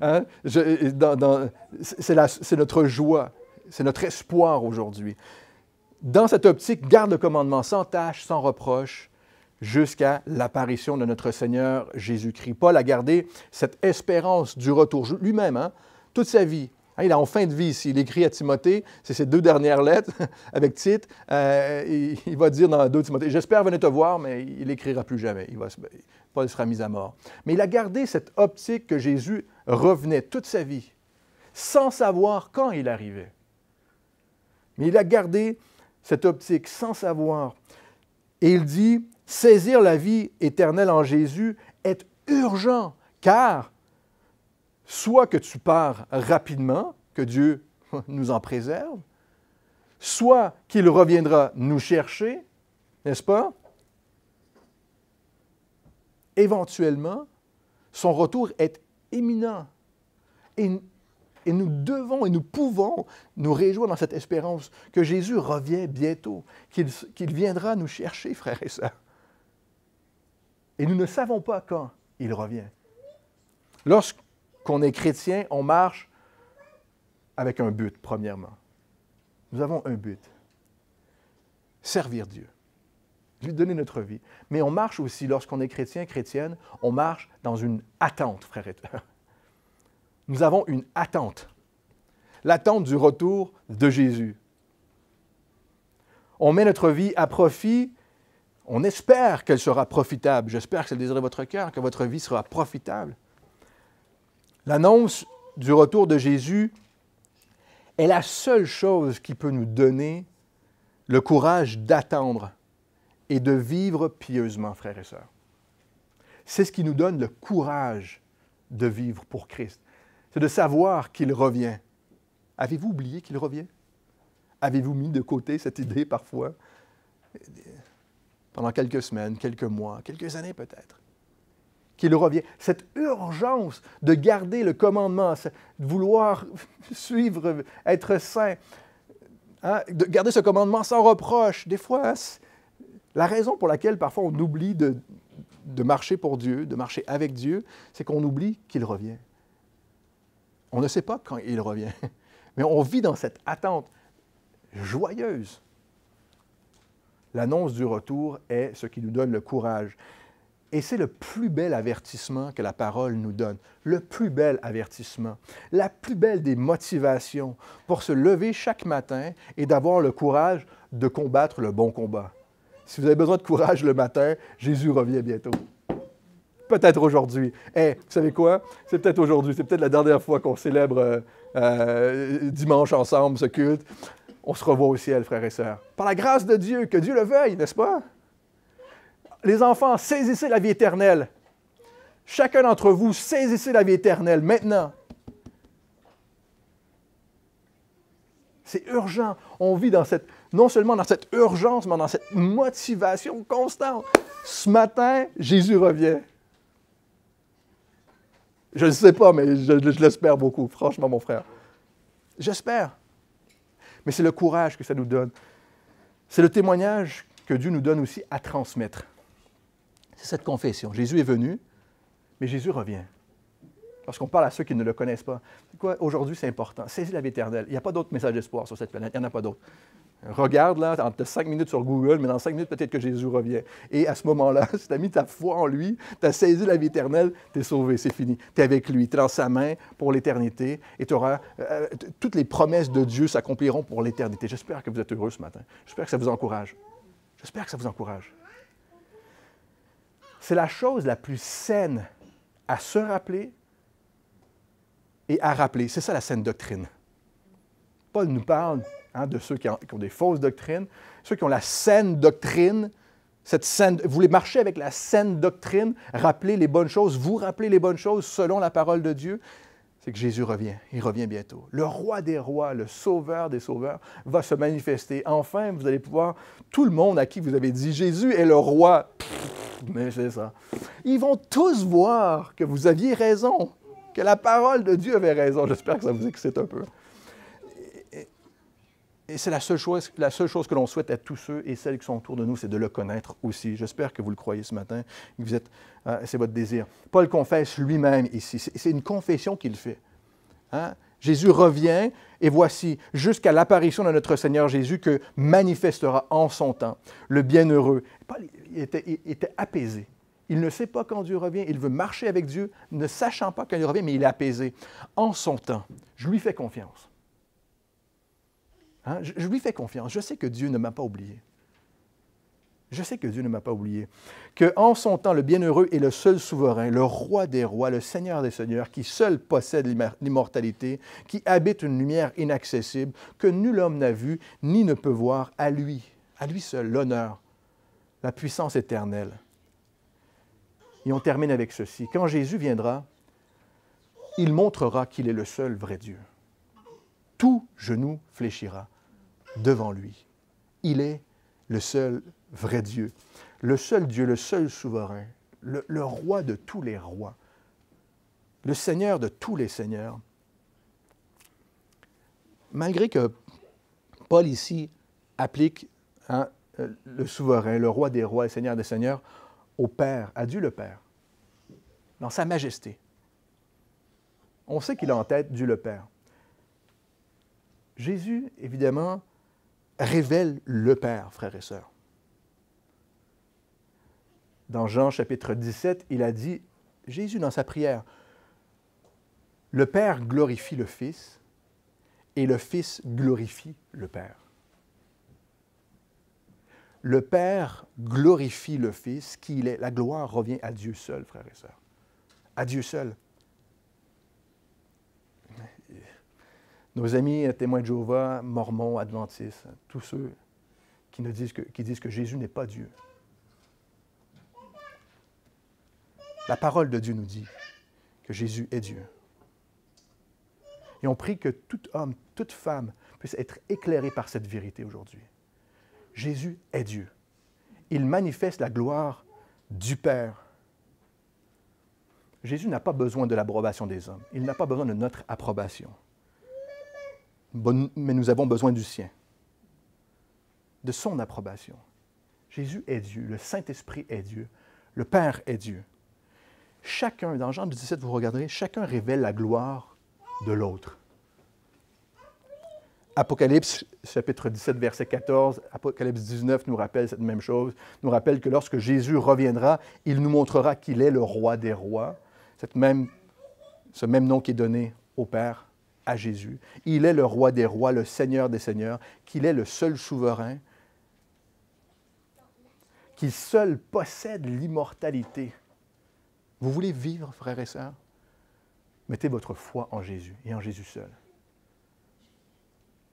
Hein? C'est notre joie, c'est notre espoir aujourd'hui. Dans cette optique, garde le commandement sans tâche, sans reproche, jusqu'à l'apparition de notre Seigneur Jésus-Christ. Paul a gardé cette espérance du retour lui-même, hein, toute sa vie. Hein, il est en fin de vie ici. Il écrit à Timothée, c'est ses 2 dernières lettres avec Tite. Il va dire dans 2 Timothée, « J'espère venir te voir, mais il n'écrira plus jamais. Paul sera mis à mort. » Mais il a gardé cette optique que Jésus revenait toute sa vie, sans savoir quand il arrivait. Mais il a gardé cette optique sans savoir. Et il dit, saisir la vie éternelle en Jésus est urgent, car soit que tu pars rapidement, que Dieu nous en préserve, soit qu'il reviendra nous chercher, n'est-ce pas? Éventuellement, son retour est imminent. Et nous devons et nous pouvons nous réjouir dans cette espérance que Jésus revient bientôt, qu'il viendra nous chercher, frères et sœurs. Et nous ne savons pas quand il revient. Lorsqu'on est chrétien, on marche avec un but, premièrement. Nous avons un but. Servir Dieu. Lui donner notre vie. Mais on marche aussi, lorsqu'on est chrétien, chrétienne, on marche dans une attente, frères et sœurs. Nous avons une attente. L'attente du retour de Jésus. On met notre vie à profit. On espère qu'elle sera profitable. J'espère que c'est le désir de votre cœur, que votre vie sera profitable. L'annonce du retour de Jésus est la seule chose qui peut nous donner le courage d'attendre et de vivre pieusement, frères et sœurs. C'est ce qui nous donne le courage de vivre pour Christ. C'est de savoir qu'il revient. Avez-vous oublié qu'il revient? Avez-vous mis de côté cette idée parfois? Pendant quelques semaines, quelques mois, quelques années peut-être. Qu'il revient. Cette urgence de garder le commandement, de vouloir suivre, être saint, hein, de garder ce commandement sans reproche. Des fois, la raison pour laquelle parfois on oublie de marcher pour Dieu, de marcher avec Dieu, c'est qu'on oublie qu'il revient. On ne sait pas quand il revient, mais on vit dans cette attente joyeuse. L'annonce du retour est ce qui nous donne le courage. Et c'est le plus bel avertissement que la parole nous donne. Le plus bel avertissement. La plus belle des motivations pour se lever chaque matin et d'avoir le courage de combattre le bon combat. Si vous avez besoin de courage le matin, Jésus revient bientôt. Peut-être aujourd'hui. Vous savez quoi? C'est peut-être aujourd'hui. C'est peut-être la dernière fois qu'on célèbre dimanche ensemble ce culte. On se revoit au ciel, frères et sœurs. Par la grâce de Dieu, que Dieu le veuille, n'est-ce pas? Les enfants, saisissez la vie éternelle. Chacun d'entre vous, saisissez la vie éternelle maintenant. C'est urgent. On vit non seulement dans cette urgence, mais dans cette motivation constante. Ce matin, Jésus revient. Je ne sais pas, mais je l'espère beaucoup, franchement, mon frère. J'espère. Mais c'est le courage que ça nous donne. C'est le témoignage que Dieu nous donne aussi à transmettre. C'est cette confession. Jésus est venu, mais Jésus revient. Lorsqu'on parle à ceux qui ne le connaissent pas, c'est quoi? Aujourd'hui, c'est important. Saisis la vie éternelle. Il n'y a pas d'autre message d'espoir sur cette planète. Il n'y en a pas d'autre. Regarde, là, tu as 5 minutes sur Google, mais dans 5 minutes, peut-être que Jésus revient. Et à ce moment-là, si tu as mis ta foi en lui, tu as saisi la vie éternelle, tu es sauvé, c'est fini. Tu es avec lui, tu es dans sa main pour l'éternité et tu auras... toutes les promesses de Dieu s'accompliront pour l'éternité. J'espère que vous êtes heureux ce matin. J'espère que ça vous encourage. J'espère que ça vous encourage. C'est la chose la plus saine à se rappeler et à rappeler. C'est ça la saine doctrine. Paul nous parle de ceux qui ont des fausses doctrines, ceux qui ont la saine doctrine. Vous voulez marcher avec la saine doctrine, rappeler les bonnes choses, vous rappeler les bonnes choses selon la parole de Dieu. c'est que Jésus revient. Il revient bientôt. Le roi des rois, le sauveur des sauveurs, va se manifester. Enfin, vous allez pouvoir, tout le monde à qui vous avez dit Jésus est le roi, mais c'est ça. Ils vont tous voir que vous aviez raison, que la parole de Dieu avait raison. J'espère que ça vous excite un peu. Et c'est la seule chose que l'on souhaite à tous ceux et celles qui sont autour de nous, c'est de le connaître aussi. J'espère que vous le croyez ce matin, que c'est votre désir. Paul confesse lui-même ici. C'est une confession qu'il fait. Hein? Jésus revient, et voici, jusqu'à l'apparition de notre Seigneur Jésus, que manifestera en son temps le bienheureux. Paul était apaisé. Il ne sait pas quand Dieu revient. Il veut marcher avec Dieu, ne sachant pas quand il revient, mais il est apaisé. En son temps, je lui fais confiance. Hein? Je lui fais confiance. Je sais que Dieu ne m'a pas oublié. Je sais que Dieu ne m'a pas oublié. Qu'en son temps, le bienheureux est le seul souverain, le roi des rois, le Seigneur des seigneurs, qui seul possède l'immortalité, qui habite une lumière inaccessible, que nul homme n'a vue, ni ne peut voir, à lui seul, l'honneur, la puissance éternelle. Et on termine avec ceci. Quand Jésus viendra, il montrera qu'il est le seul vrai Dieu. Tout genou fléchira devant lui. Il est le seul vrai Dieu, le seul souverain, le roi de tous les rois, le Seigneur de tous les seigneurs. Malgré que Paul ici applique le souverain, le roi des rois, le Seigneur des seigneurs, au Père, à Dieu le Père, dans sa majesté. On sait qu'il a en tête Dieu le Père. Jésus, évidemment, révèle le Père, frères et sœurs. Dans Jean chapitre 17, il a dit, Jésus dans sa prière, « Le Père glorifie le Fils et le Fils glorifie le Père. » Le Père glorifie le Fils, qui il est. La gloire revient à Dieu seul, frères et sœurs. À Dieu seul. Nos amis témoins de Jéhovah, mormons, adventistes, tous ceux qui disent que Jésus n'est pas Dieu. La parole de Dieu nous dit que Jésus est Dieu. Et on prie que tout homme, toute femme puisse être éclairé par cette vérité aujourd'hui. Jésus est Dieu. Il manifeste la gloire du Père. Jésus n'a pas besoin de l'approbation des hommes. Il n'a pas besoin de notre approbation. Mais nous avons besoin du sien, de son approbation. Jésus est Dieu, le Saint-Esprit est Dieu, le Père est Dieu. Chacun, dans Jean 17, vous regarderez, chacun révèle la gloire de l'autre. Apocalypse, chapitre 17, verset 14, Apocalypse 19 nous rappelle cette même chose, nous rappelle que lorsque Jésus reviendra, il nous montrera qu'il est le roi des rois, ce même nom qui est donné au Père, à Jésus. Il est le roi des rois, le Seigneur des seigneurs, qu'il est le seul souverain, qu'il seul possède l'immortalité. Vous voulez vivre, frères et sœurs? Mettez votre foi en Jésus et en Jésus seul.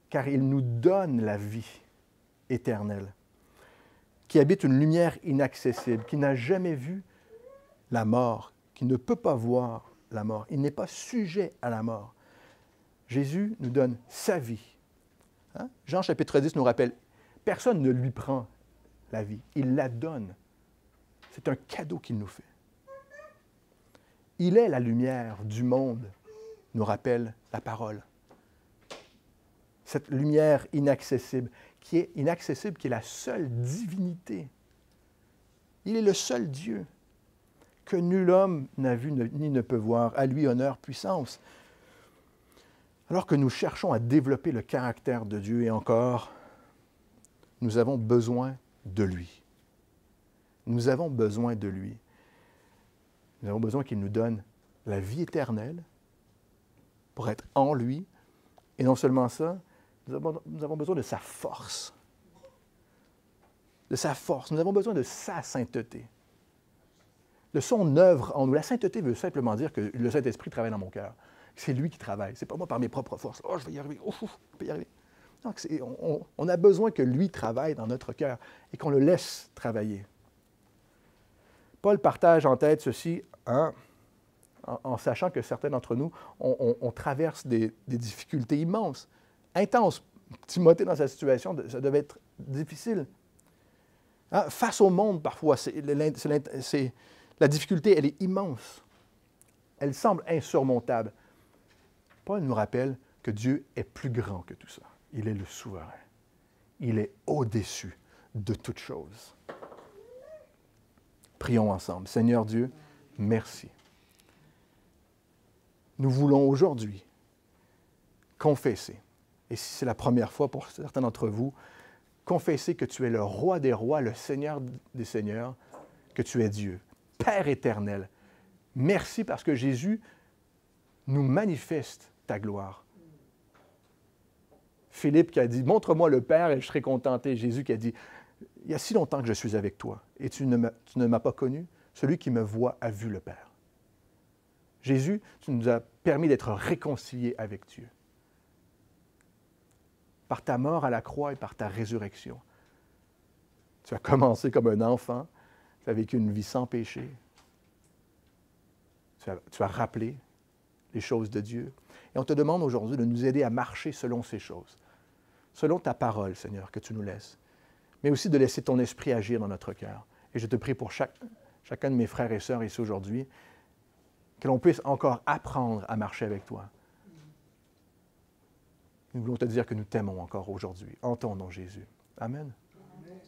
Car il nous donne la vie éternelle, qui habite une lumière inaccessible, qui n'a jamais vu la mort, qui ne peut pas voir la mort. Il n'est pas sujet à la mort. Jésus nous donne sa vie. Hein? Jean chapitre 10 nous rappelle, personne ne lui prend la vie, il la donne. C'est un cadeau qu'il nous fait. Il est la lumière du monde, nous rappelle la parole. Cette lumière inaccessible, qui est la seule divinité. Il est le seul Dieu que nul homme n'a vu ni ne peut voir. À lui honneur, puissance. Alors que nous cherchons à développer le caractère de Dieu, et encore, nous avons besoin de lui. Nous avons besoin de lui. Nous avons besoin qu'il nous donne la vie éternelle pour être en lui. Et non seulement ça, nous avons besoin de sa force. De sa force. Nous avons besoin de sa sainteté. De son œuvre en nous. La sainteté veut simplement dire que le Saint-Esprit travaille dans mon cœur. C'est lui qui travaille. Ce n'est pas moi par mes propres forces. Oh, je vais y arriver. Oh, je peux y arriver. Donc, on a besoin que lui travaille dans notre cœur et qu'on le laisse travailler. Paul partage en tête ceci, en sachant que certains d'entre nous, on traverse des difficultés immenses, intenses. Timothée, dans sa situation, ça devait être difficile. Hein? Face au monde, parfois, la difficulté, elle est immense. Elle semble insurmontable. Paul nous rappelle que Dieu est plus grand que tout ça. Il est le souverain. Il est au-dessus de toutes choses. Prions ensemble. Seigneur Dieu, merci. Nous voulons aujourd'hui confesser, et si c'est la première fois pour certains d'entre vous, confesser que tu es le roi des rois, le Seigneur des seigneurs, que tu es Dieu, Père éternel. Merci parce que Jésus nous manifeste ta gloire. Philippe qui a dit, montre-moi le Père et je serai contenté. Jésus qui a dit, il y a si longtemps que je suis avec toi et tu ne m'as pas connu. Celui qui me voit a vu le Père. Jésus, tu nous as permis d'être réconciliés avec Dieu. Par ta mort à la croix et par ta résurrection. Tu as commencé comme un enfant, tu as vécu une vie sans péché. Tu as rappelé les choses de Dieu. Et on te demande aujourd'hui de nous aider à marcher selon ces choses, selon ta parole, Seigneur, que tu nous laisses, mais aussi de laisser ton esprit agir dans notre cœur. Et je te prie pour chacun de mes frères et sœurs ici aujourd'hui, que l'on puisse encore apprendre à marcher avec toi. Nous voulons te dire que nous t'aimons encore aujourd'hui. En ton nom, Jésus. Amen. Amen.